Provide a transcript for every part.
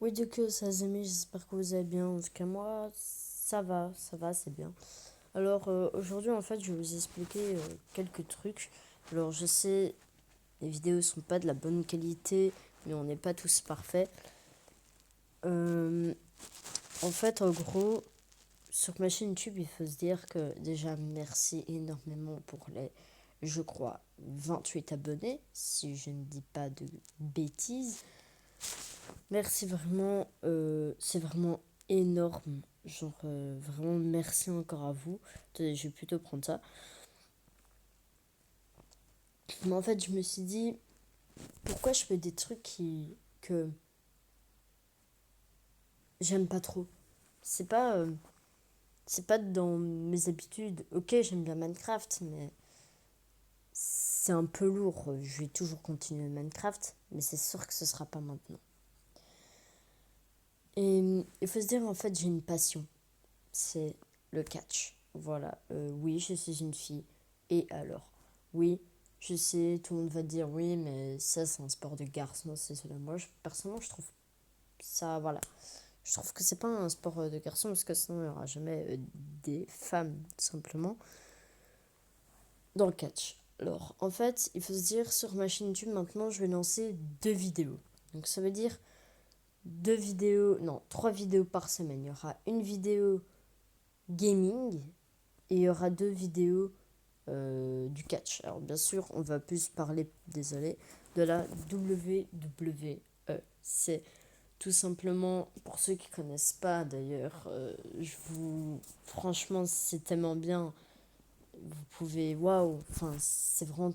Oui, du coup, ça amis, j'espère que vous allez bien. En tout cas, moi, ça va, c'est bien. Alors, aujourd'hui, en fait, je vais vous expliquer quelques trucs. Alors, je sais, les vidéos sont pas de la bonne qualité, mais on n'est pas tous parfaits. Euh, En fait, en gros, sur ma chaîne YouTube, il faut se dire que déjà, merci énormément pour les, je crois, 28 abonnés, si je ne dis pas de bêtises. Merci vraiment, c'est vraiment énorme. Genre, vraiment merci encore à vous. Attendez, je vais plutôt prendre ça. Mais en fait, je me suis dit, pourquoi je fais des trucs que j'aime pas trop. C'est pas, euh, c'est pas dans mes habitudes. Ok, j'aime bien Minecraft, mais c'est un peu lourd. Je vais toujours continuer Minecraft, mais c'est sûr que ce sera pas maintenant. Et il faut se dire, en fait, j'ai une passion. C'est le catch. Voilà. Oui, je suis une fille. Et alors? Oui, je sais, tout le monde va dire oui, mais ça, c'est un sport de garçon, c'est cela. Moi, personnellement, je trouve ça, voilà. Je trouve que c'est pas un sport de garçon parce que sinon, il n'y aura jamais des femmes, tout simplement, dans le catch. Alors, en fait, il faut se dire, sur ma chaîne YouTube, maintenant, je vais lancer 2 vidéos. Donc, ça veut dire 2 vidéos, non, 3 vidéos par semaine. Il y aura une vidéo gaming et il y aura 2 vidéos du catch. Alors bien sûr, on va plus parler, désolé, de la WWE. C'est tout simplement, pour ceux qui connaissent pas d'ailleurs, franchement, c'est tellement bien. Vous pouvez, waouh, enfin, c'est vraiment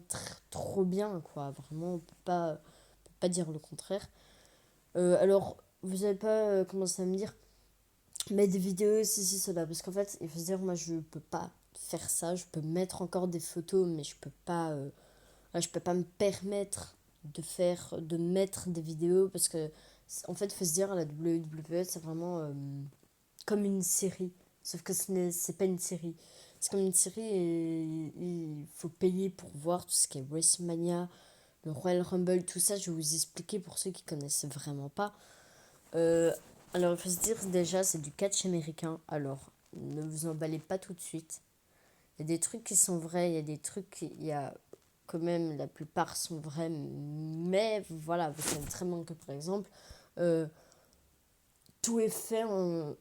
trop bien, quoi. Vraiment, on peut pas dire le contraire. Alors, vous n'avez pas commencé à me dire, mais des vidéos, si, cela. Parce qu'en fait, il faut se dire, moi, je peux pas faire ça. Je peux mettre encore des photos, mais je peux pas me permettre de mettre des vidéos parce que, en fait, il faut se dire, la WWE, c'est vraiment comme une série. Sauf que c'est pas une série. C'est comme une série et il faut payer pour voir tout ce qui est WrestleMania, le Royal Rumble, tout ça. Je vais vous expliquer pour ceux qui connaissent vraiment pas. Euh, alors, il faut se dire déjà, c'est du catch américain. Alors, ne vous emballez pas tout de suite. Il y a des trucs qui sont vrais, il y a des trucs, il y a quand même, la plupart sont vrais, mais voilà, vous savez très bien que par exemple, euh, tout est fait en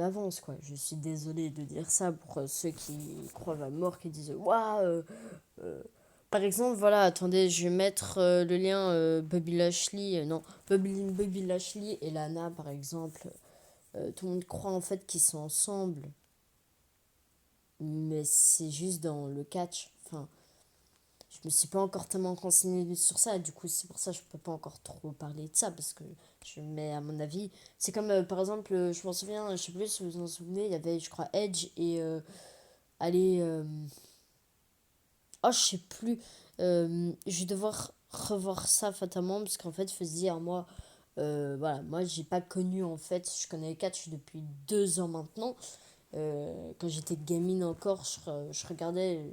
avance, quoi. Je suis désolée de dire ça pour ceux qui croient à mort, qui disent waouh. Par exemple, voilà, attendez, je vais mettre le lien Bobby Lashley, non, Bobby Lashley et Lana, par exemple. Tout le monde croit en fait qu'ils sont ensemble, mais c'est juste dans le catch. Enfin, je me suis pas encore tellement renseignée sur ça, du coup, c'est pour ça que je peux pas encore trop parler de ça, parce que mais à mon avis, c'est comme par exemple, je m'en souviens, je sais plus si vous vous en souvenez, il y avait, je crois, Edge et allez, oh, je sais plus, je vais devoir revoir ça fatalement, parce qu'en fait, il faut se dire, moi, voilà, moi, j'ai pas connu en fait, je connais le catch depuis 2 ans maintenant. Quand j'étais gamine encore, je regardais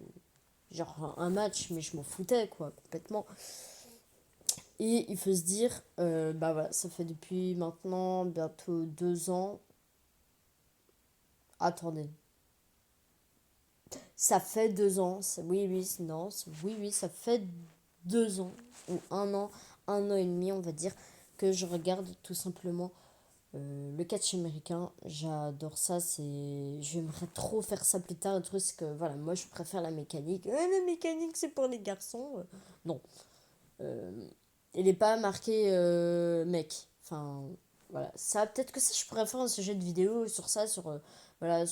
genre un match, mais je m'en foutais, quoi, complètement. Et il faut se dire, bah voilà, ça fait depuis maintenant bientôt 2 ans. Attendez, ça fait 2 ans. Oui, oui, non, oui, oui, ça fait 2 ans, ou 1 an, 1 an et demi, on va dire, que je regarde tout simplement le catch américain. J'adore ça, j'aimerais trop faire ça plus tard. Le truc, c'est que voilà, moi je préfère la mécanique. La mécanique, c'est pour les garçons. Non. Euh, il n'est pas marqué mec. Enfin, voilà. Ça, peut-être que ça, je pourrais faire un sujet de vidéo sur ça, voilà,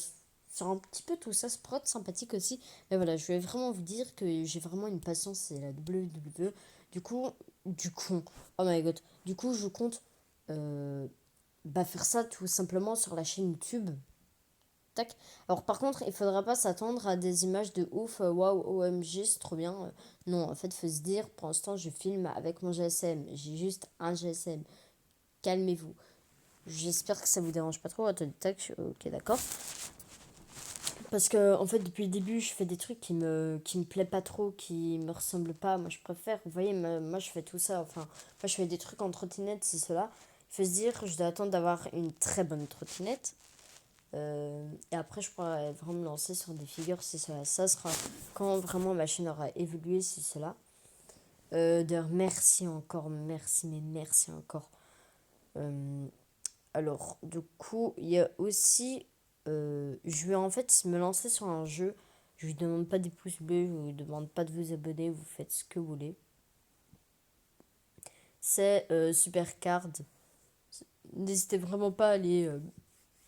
sur un petit peu tout ça. Ça pourrait être sympathique aussi. Mais voilà, je vais vraiment vous dire que j'ai vraiment une passion, c'est la WWE. Du coup, oh my god. Du coup, je compte faire ça tout simplement sur la chaîne YouTube. Tac. Alors par contre, il faudra pas s'attendre à des images de ouf, waouh, OMG, c'est trop bien. Non, en fait, faut se dire, pour l'instant, je filme avec mon GSM. J'ai juste un GSM. Calmez-vous. J'espère que ça vous dérange pas trop. Attendez, tac, ok, d'accord. Parce que, en fait, depuis le début, je fais des trucs qui me plaît pas trop, qui me ressemblent pas. Moi, je préfère, vous voyez, moi, je fais tout ça. Enfin, moi, je fais des trucs en trottinette, c'est cela. il faut se dire, je dois attendre d'avoir une très bonne trottinette. Et après, je pourrais vraiment me lancer sur des figures si cela. Ça sera quand vraiment ma chaîne aura évolué, si cela. D'ailleurs, merci encore, merci, mais merci encore. Alors, du coup, il y a aussi. Je vais en fait me lancer sur un jeu. Je ne vous demande pas des pouces bleus, je ne vous demande pas de vous abonner, vous faites ce que vous voulez. C'est Supercard. N'hésitez vraiment pas à aller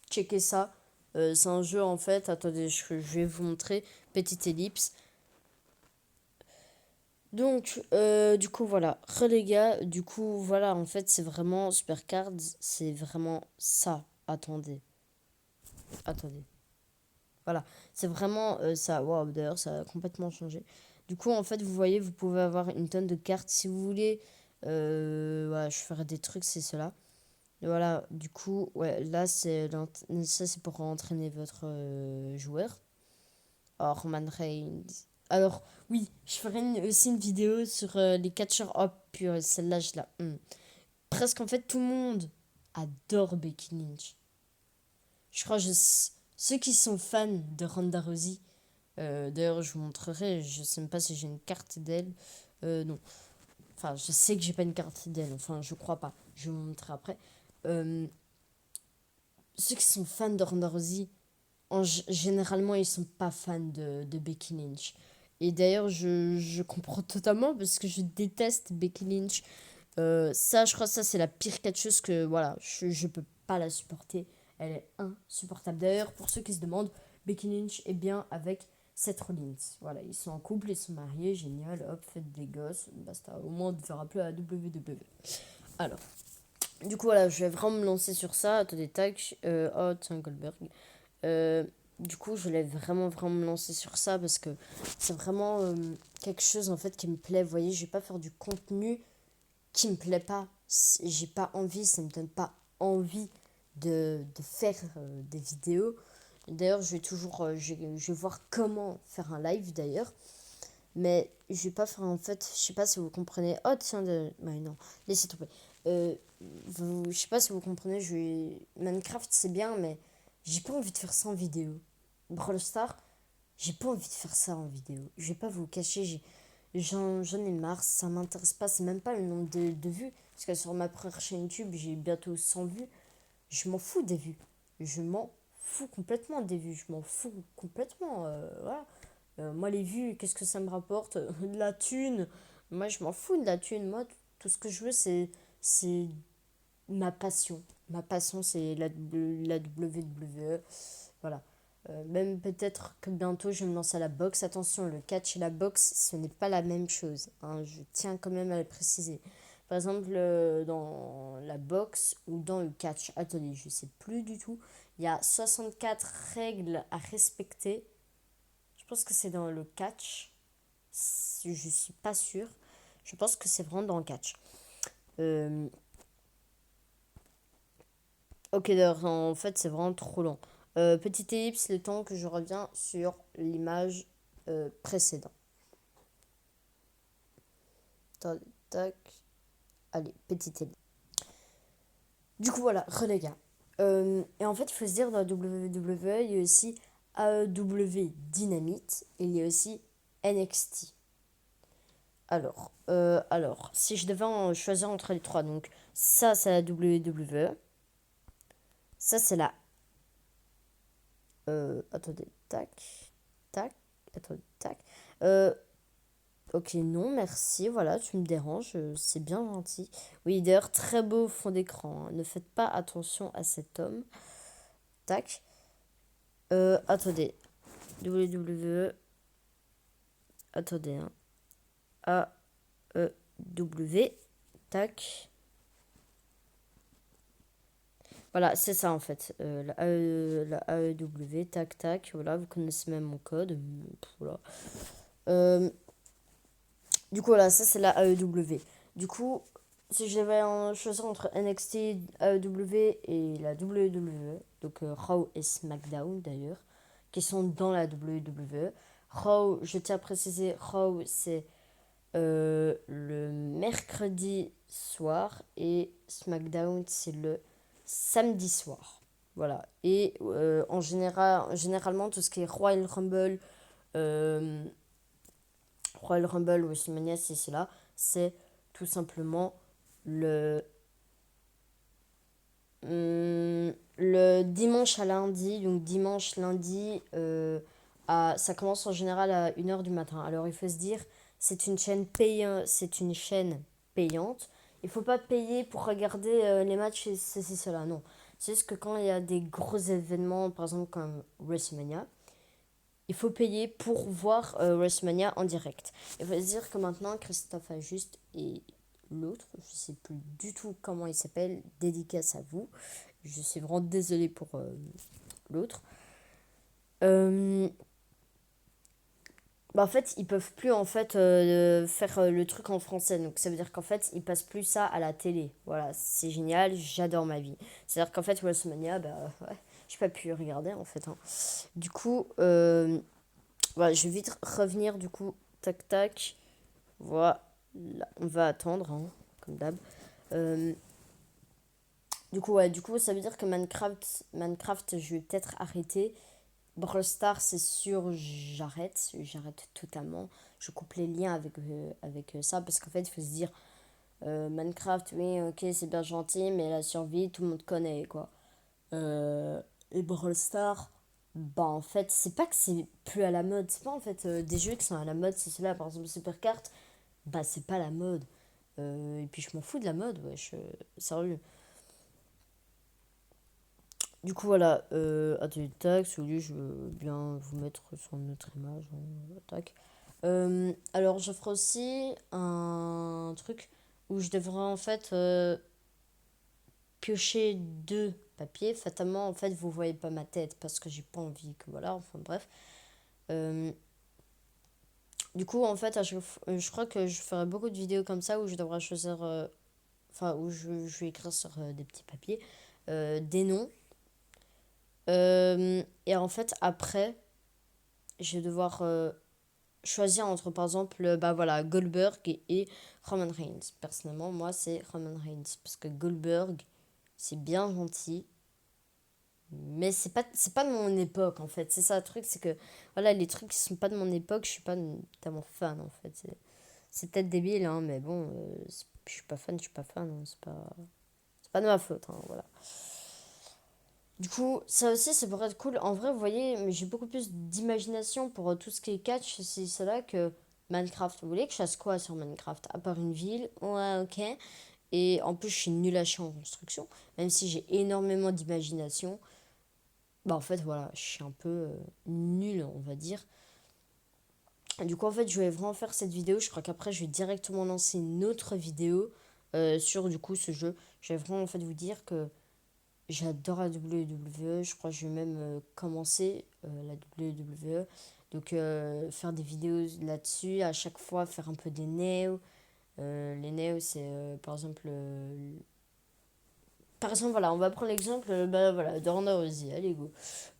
checker ça. C'est un jeu en fait. Attendez, je vais vous montrer. Petite ellipse. Donc, du coup, voilà. Les gars, du coup, voilà. En fait, c'est vraiment Supercards. C'est vraiment ça. Attendez. Attendez. Voilà. C'est vraiment ça. Waouh, d'ailleurs, ça a complètement changé. Du coup, en fait, vous voyez, vous pouvez avoir une tonne de cartes si vous voulez. Voilà, je ferai des trucs, c'est cela. Et voilà, du coup, ouais, là, ça, c'est pour entraîner votre joueur. Roman Reigns. Alors, oui, je ferai aussi une vidéo sur les catcheurs. Oh, purée, celle-là, je la. Presque, en fait, tout le monde adore Becky Lynch. Je crois que ceux qui sont fans de Ronda Rousey, d'ailleurs, je vous montrerai, je sais même pas si j'ai une carte d'elle. Non. Enfin, je sais que j'ai pas une carte d'elle. Enfin, je crois pas. Je vais vous montrer après. Euh, Ceux qui sont fans de Ronda Rousey, généralement, ils sont pas fans de Becky Lynch. Et d'ailleurs, je comprends totalement parce que je déteste Becky Lynch. Ça, je crois que ça, c'est la pire catcheuse que, voilà, je peux pas la supporter. Elle est insupportable. D'ailleurs, pour ceux qui se demandent, Becky Lynch est bien avec Seth Rollins. Voilà, ils sont en couple, ils sont mariés, génial, hop, faites des gosses, basta. Au moins, on ne fera plus à la WWE. Alors, du coup, voilà, je vais vraiment me lancer sur ça. Attendez, tac. Oh, tiens, Goldberg. Euh, du coup, je voulais vraiment me lancer sur ça parce que c'est vraiment quelque chose en fait qui me plaît. Vous voyez, je vais pas faire du contenu qui me plaît pas. J'ai pas envie, ça me donne pas envie de faire des vidéos. D'ailleurs, je vais toujours, je vais voir comment faire un live d'ailleurs. Mais je vais pas faire en fait, je sais pas si vous comprenez. Oh tiens, ouais, non, laissez tomber. Je sais pas si vous comprenez, Minecraft c'est bien, mais j'ai pas envie de faire ça en vidéo. Brawl Stars, j'ai pas envie de faire ça en vidéo. Je vais pas vous cacher, j'en ai marre, ça m'intéresse pas, c'est même pas le nombre de vues. Parce que sur ma première chaîne YouTube, j'ai bientôt 100 vues. Je m'en fous des vues. Je m'en fous complètement des vues. Je m'en fous complètement. Voilà. Moi, les vues, qu'est-ce que ça me rapporte? De la thune. Moi, je m'en fous de la thune. Moi, tout ce que je veux, c'est ma passion. Ma passion, c'est la WWE. Voilà. Même peut-être que bientôt, je vais me lancer à la boxe. Attention, le catch et la boxe, ce n'est pas la même chose, hein. Je tiens quand même à le préciser. Par exemple, dans la boxe ou dans le catch, attendez, je ne sais plus du tout. Il y a 64 règles à respecter. Je pense que c'est dans le catch. Je suis pas sûre. Je pense que c'est vraiment dans le catch. Euh, ok, d'ailleurs, en fait, c'est vraiment trop long. Petite ellipse, le temps que je reviens sur l'image précédente. Tac, tac. Allez, petite ellipse. Du coup, voilà, relégat. Et en fait, il faut se dire, dans la WWE, il y a aussi AEW Dynamite et il y a aussi NXT. Alors, si je devais en choisir entre les trois, donc ça, c'est la WWE. Ça, c'est la. Attendez, tac, tac, attendez, tac. Euh, ok, non, merci, voilà, tu me déranges, c'est bien gentil. Oui, d'ailleurs, très beau fond d'écran, hein. Ne faites pas attention à cet homme. Tac. Attendez. WWE. Attendez, hein. A-E-W. Tac. Voilà, c'est ça en fait. La AEW, tac, tac. Voilà, vous connaissez même mon code. Voilà. Euh, du coup, voilà, ça c'est la AEW. Du coup, si je devais en choisir entre NXT, AEW et la WWE, donc Raw et SmackDown d'ailleurs, qui sont dans la WWE. Raw, je tiens à préciser, Raw c'est le mercredi soir et SmackDown, c'est le samedi soir. Voilà. Et généralement, tout ce qui est euh, Royal Rumble ou WrestleMania, c'est là, c'est tout simplement le, le dimanche à lundi. Donc dimanche, lundi, ça commence en général à 1h du matin. Alors il faut se dire, c'est une chaîne payante. Il faut pas payer pour regarder les matchs et ceci, cela, non. C'est juste que quand il y a des gros événements, par exemple comme WrestleMania, il faut payer pour voir WrestleMania en direct. Il faut se dire que maintenant, Christophe Ajuste et l'autre, je sais plus du tout comment il s'appelle, dédicace à vous. Je suis vraiment désolée pour l'autre. Euh, en fait, ils peuvent plus en fait faire le truc en français. Donc ça veut dire qu'en fait, ils passent plus ça à la télé. Voilà, c'est génial, j'adore ma vie. C'est-à-dire qu'en fait, WrestleMania, bah ouais, j'ai pas pu regarder en fait, hein. Du coup, voilà, je vais vite revenir du coup, tac tac. Voilà, on va attendre, hein, comme d'hab. Euh, du coup, ça veut dire que Minecraft, je vais peut-être arrêter. Brawl Stars, c'est sûr, j'arrête totalement. Je coupe les liens avec ça parce qu'en fait, il faut se dire, Minecraft, oui, ok, c'est bien gentil, mais la survie, tout le monde connaît, quoi. Et Brawl Stars, bah en fait, c'est pas que c'est plus à la mode, c'est pas en fait des jeux qui sont à la mode, c'est cela, par exemple Supercart, bah c'est pas la mode. Et puis je m'en fous de la mode, wesh, sérieux. Du coup, voilà, atelier de taxe, au lieu, je veux bien vous mettre sur notre image, hein, tac. Alors, je ferai aussi un truc où je devrais en fait piocher deux papiers. Fatalement, en fait, vous voyez pas ma tête parce que j'ai pas envie que voilà, enfin bref. Euh, du coup, en fait, je crois que je ferai beaucoup de vidéos comme ça où je devrais choisir, enfin, où je vais écrire sur des petits papiers des noms. Et en fait, après, je vais devoir choisir entre, par exemple, bah voilà, Goldberg et Roman Reigns. Personnellement, moi, c'est Roman Reigns. Parce que Goldberg, c'est bien gentil, mais c'est pas de mon époque, en fait. C'est ça le truc, c'est que, voilà, les trucs qui sont pas de mon époque, je suis pas tellement fan, en fait. C'est peut-être débile, hein, mais bon, je suis pas fan, je suis pas fan, hein, c'est pas de ma faute, hein, voilà. Du coup, ça aussi, ça pourrait être cool. En vrai, vous voyez, mais j'ai beaucoup plus d'imagination pour tout ce qui est catch, c'est cela que Minecraft. Vous voulez que je fasse quoi sur Minecraft? À part une ville? Ouais, ok. Et en plus, je suis nulle à chier en construction. Même si j'ai énormément d'imagination. Bah, en fait, voilà, je suis un peu nulle, on va dire. Du coup, en fait, je vais vraiment faire cette vidéo. Je crois qu'après, je vais directement lancer une autre vidéo sur, du coup, ce jeu. Je vais vraiment, en fait, vous dire que j'adore la WWE, je crois que je vais même commencer la WWE. Donc faire des vidéos là-dessus, à chaque fois faire un peu des néos. Les néos, c'est par exemple... par exemple, voilà, on va prendre l'exemple bah, voilà, de Ronda Rousey. Allez, go.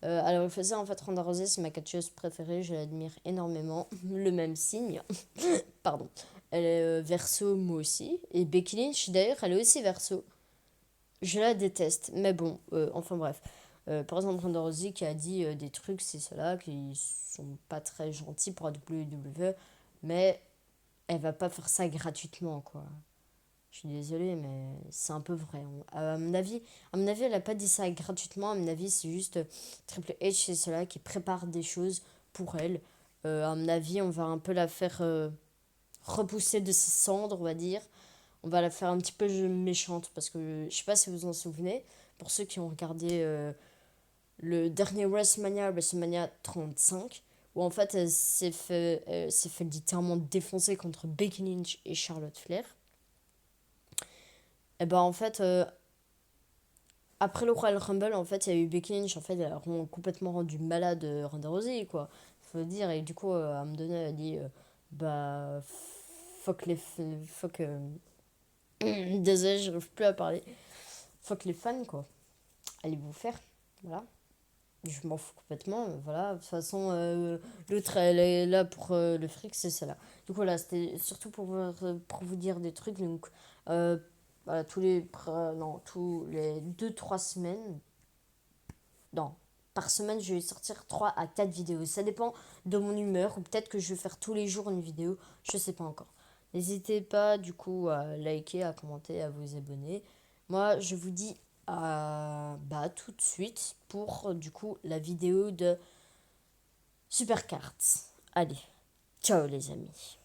Alors, il faisait en fait Ronda Rousey, c'est ma catcheuse préférée, je l'admire énormément. Le même signe, pardon. Elle est verso, moi aussi. Et Becky Lynch, d'ailleurs, elle est aussi verso. Je la déteste, mais bon, enfin bref. Par exemple, Ronda Rousey qui a dit des trucs, c'est cela, qui sont pas très gentils pour la WWE, mais elle va pas faire ça gratuitement, quoi. Je suis désolée, mais c'est un peu vrai. À mon avis, elle a pas dit ça gratuitement. À mon avis, c'est juste Triple H, c'est cela, qui prépare des choses pour elle. À mon avis, on va un peu la faire repousser de ses cendres, on va dire. On va la faire un petit peu méchante parce que je sais pas si vous en souvenez. Pour ceux qui ont regardé le dernier WrestleMania 35, où en fait elle s'est fait littéralement défoncer contre Becky Lynch et Charlotte Flair. Et ben en fait, après le Royal Rumble, en fait, il y a eu Becky Lynch, en fait, elle a complètement rendu malade Ronda Rousey, quoi. Faut dire, et du coup, à un moment donné, elle a dit, bah, fuck les. Fuck. Désolé, je n'arrive plus à parler. Fuck les fans, quoi. Allez vous faire. Voilà. Je m'en fous complètement. Voilà. De toute façon, l'autre, elle est là pour le fric, c'est celle-là. Donc voilà, c'était surtout pour vous dire des trucs. Donc, Euh, voilà, non, tous les 2 3 semaines. Non, par semaine, je vais sortir 3 à 4 vidéos. Ça dépend de mon humeur, ou peut-être que je vais faire tous les jours une vidéo. Je sais pas encore. N'hésitez pas, du coup, à liker, à commenter, à vous abonner. Moi, je vous dis bah, tout de suite pour, du coup, la vidéo de Supercards. Allez, ciao les amis.